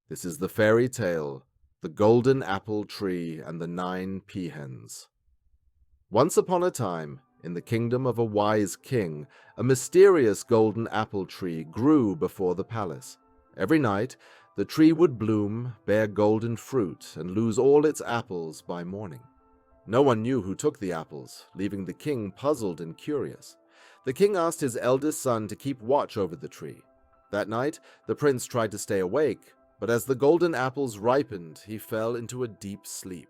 This is the fairy tale, The Golden Apple Tree and the 9 Peahens. Once upon a time, in the kingdom of a wise king, a mysterious golden apple tree grew before the palace. Every night, the tree would bloom, bear golden fruit, and lose all its apples by morning. No one knew who took the apples, leaving the king puzzled and curious. The king asked his eldest son to keep watch over the tree. That night, the prince tried to stay awake, but as the golden apples ripened, he fell into a deep sleep.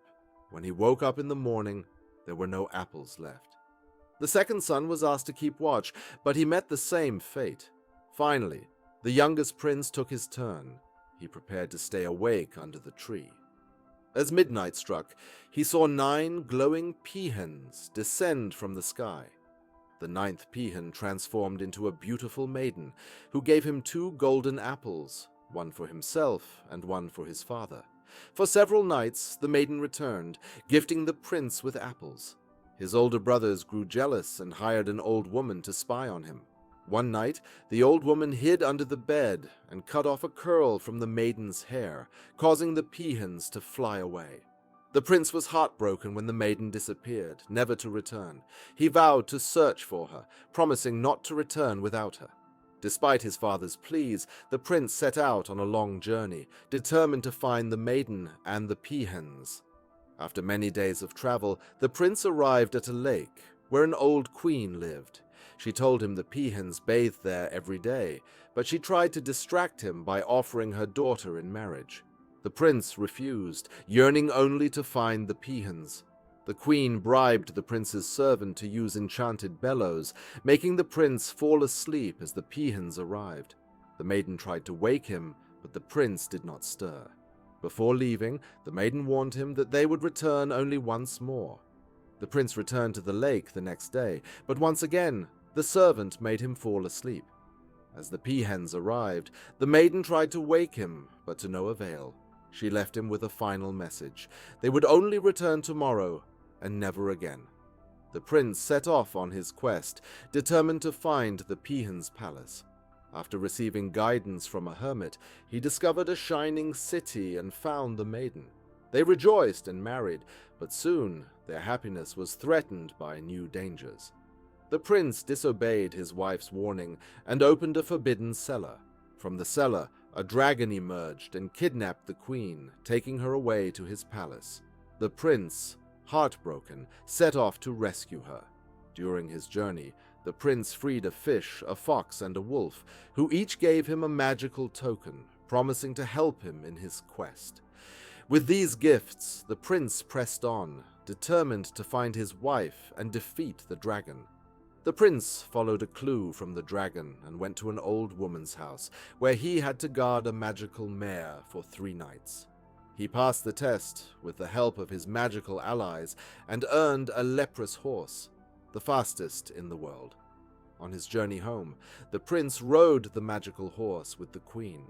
When he woke up in the morning, there were no apples left. The second son was asked to keep watch, but he met the same fate. Finally, the youngest prince took his turn. He prepared to stay awake under the tree. As midnight struck, he saw 9 glowing peahens descend from the sky. The 9th peahen transformed into a beautiful maiden, who gave him 2 golden apples, one for himself and one for his father. For several nights the maiden returned, gifting the prince with apples. His older brothers grew jealous and hired an old woman to spy on him. One night, the old woman hid under the bed and cut off a curl from the maiden's hair, causing the peahens to fly away. The prince was heartbroken when the maiden disappeared, never to return. He vowed to search for her, promising not to return without her. Despite his father's pleas, the prince set out on a long journey, determined to find the maiden and the peahens. After many days of travel, the prince arrived at a lake where an old queen lived. She told him the peahens bathed there every day, but she tried to distract him by offering her daughter in marriage. The prince refused, yearning only to find the peahens. The queen bribed the prince's servant to use enchanted bellows, making the prince fall asleep as the peahens arrived. The maiden tried to wake him, but the prince did not stir. Before leaving, the maiden warned him that they would return only once more. The prince returned to the lake the next day, but once again, the servant made him fall asleep. As the peahens arrived, the maiden tried to wake him, but to no avail. She left him with a final message. They would only return tomorrow, and never again. The prince set off on his quest, determined to find the peahen's palace. After receiving guidance from a hermit, he discovered a shining city and found the maiden. They rejoiced and married, but soon their happiness was threatened by new dangers. The prince disobeyed his wife's warning and opened a forbidden cellar. From the cellar, a dragon emerged and kidnapped the queen, taking her away to his palace. The prince, heartbroken, set off to rescue her. During his journey, the prince freed a fish, a fox, and a wolf, who each gave him a magical token, promising to help him in his quest. With these gifts, the prince pressed on, determined to find his wife and defeat the dragon. The prince followed a clue from the dragon and went to an old woman's house, where he had to guard a magical mare for 3 nights. He passed the test with the help of his magical allies and earned a leprous horse, the fastest in the world. On his journey home, the prince rode the magical horse with the queen.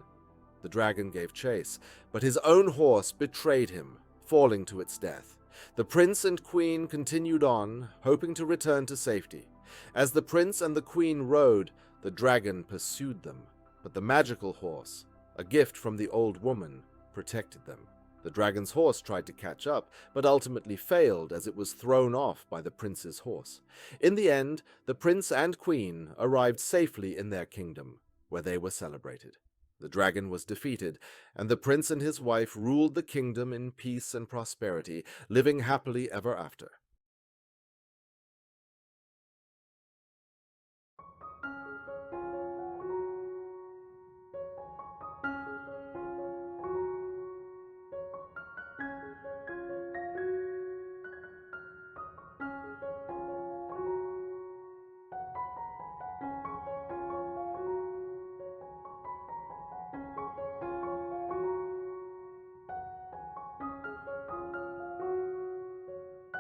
The dragon gave chase, but his own horse betrayed him, falling to its death. The prince and queen continued on, hoping to return to safety. As the prince and the queen rode, the dragon pursued them, but the magical horse, a gift from the old woman, protected them. The dragon's horse tried to catch up, but ultimately failed as it was thrown off by the prince's horse. In the end, the prince and queen arrived safely in their kingdom, where they were celebrated. The dragon was defeated, and the prince and his wife ruled the kingdom in peace and prosperity, living happily ever after.